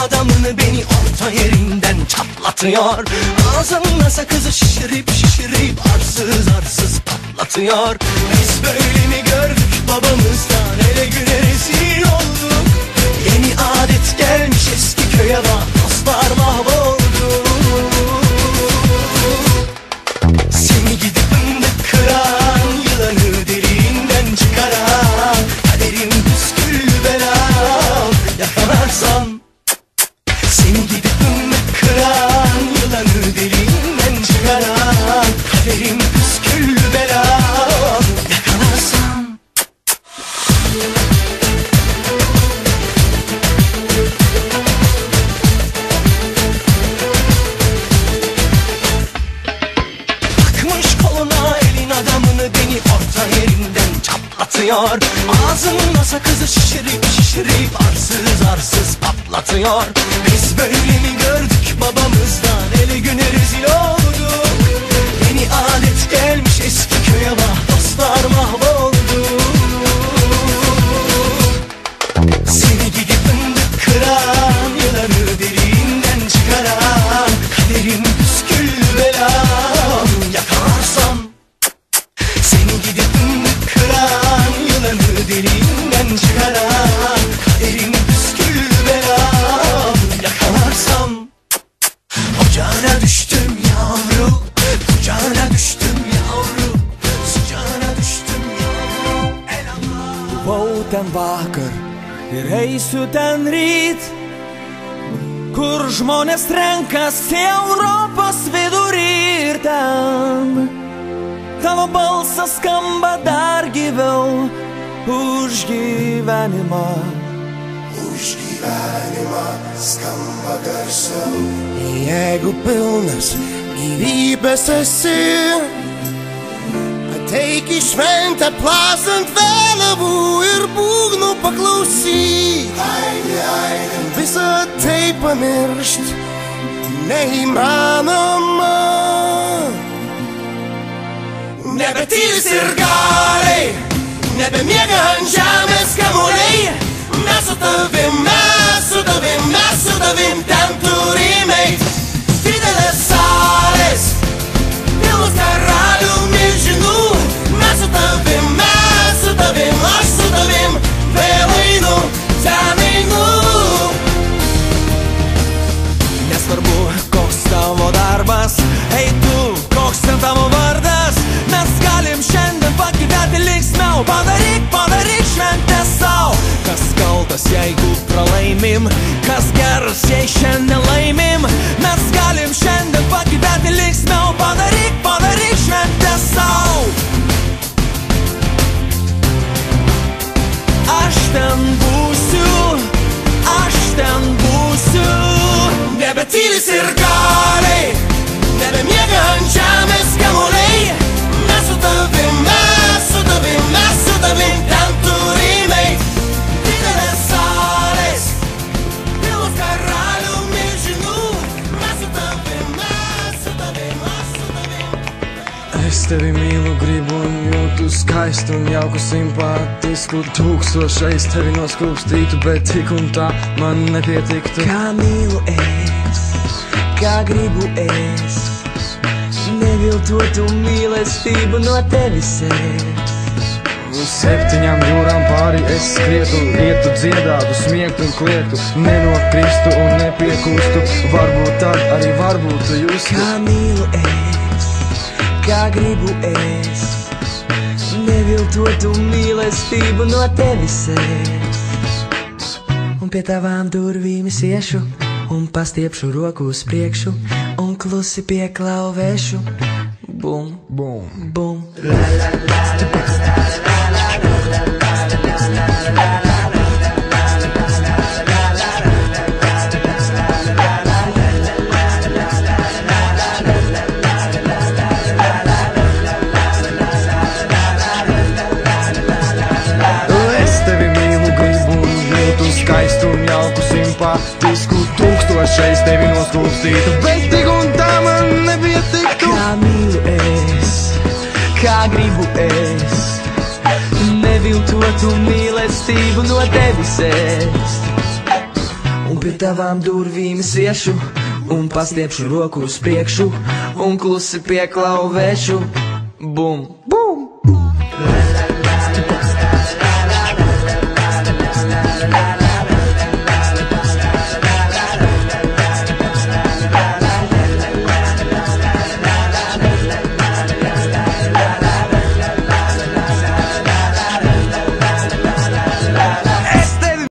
Adamını beni orta yerinden çatlatıyor. Ağzımla sakızı şişirip şişirip arsız arsız patlatıyor. Biz böyle mi gördük babamızdan, hele güne rezil olduk. Yeni adet gelmiş eski köye bak, dostlar mahvoldu. Seni gidip fındık kıran, yılanı deliğinden çıkaran, kaderim püskül belam yakalarsam. Seni gidip fındık kıran, yılanı deliğinden çıkaran, kaderim püskül belam yakalarsam. Takmış koluna elin adamını, beni orta yerinden çatlatıyor. Ağzımla sakızı şişirip şişirip arsız arsız patlatıyor. Biz böyle mi gördük babamızdan, hele güne rezil olduk. Yeni adet gelmiş eski köye bak, dostlar mahvoldu. Seni gidip fındık kıran, yılanı deliğinden çıkaran, kaderim püskül belam yakalarsam. Seni gidip fındık kıran, yılanı deliğinden çıkaran, kaderim püskül belam yakalarsam. Ocağına düştüm yavru, kucağına düştüm yavru, sıcağına düştüm yavru. Buvau ten vakar ir eisiu ten ryt, kur žmonės renkasi Europos vidury, ir ten tavo balsas skamba dar gyviau už gyvenimą. Už gyvenimą skamba garsiau. Jeigu pilnas gyvybės esi, ateik į šventę plasant vėliavų ir būgnų paklausyk. Aidi, aidi, Visą tai pamiršt neįmanoma. Nebetylis ir galiai, nebemiega ant žemės kamuoliai. Mes su tavim, mes su tavim, mes su tavim ten turime eit. Didelės salės, pilnos karalių milžinų. Mes su tavim, mes su tavim, aš su tavim vėl einu, ten einu. Nesvarbu, koks tavo darbas, ei tu, koks ten tavo vardas. Mes galim šiandien pagyventi linksmiau. Padaryk, padaryk šventę sau. Kas kaltas, jeigu pralaimim, kas geras, jei šiandien laimim. Mes galim šiandien pagyventi linksmiau. Padaryk, padaryk šventę sau. Aš ten būsiu, aš ten būsiu. Nebetylis ir galiai, nebemiega ant žemės kamuoliai. Mes su tavim, mes su tavim, mes su tavim ten turime eit. Didelės salės, pilnos karalių milžinų. Mes su tavim, mes su tavim, aš su tavim. Es tevi mīlu, gribu un jūtu skaistu un jauku simpātisku. Tūkstošais tevi noskūpstītu, bet tik un tā man nepietiktu. Kā mīlu es, kā gribu es, neviltotu mīlestību no tevis es. Uz 7 jūrām pāri es skrietu, ietu, dziedātu, smiegtu un kliegtu. Nenokristu un nepiekūstu, varbūt tad arī varbūt tu justu. Kā mīlu es, kā gribu es, neviltotu mīlestību no tevis es. Un pie tavām durvīm es iešu, un pastiepšu roku uz priekšu, un klusi pieklauvēšu. Bum, Bum. bum. faktisku 1000 reiz tevi noskūpstītu, bet tik un tā man nepietiktu. Kā mīlu es, kā gribu es, neviltotu mīlestību no tevis es. Un pie tavām durvīm es iešu, un pastiepšu roku uz priekšu, un klusi pieklauvēšu. Bum, bum.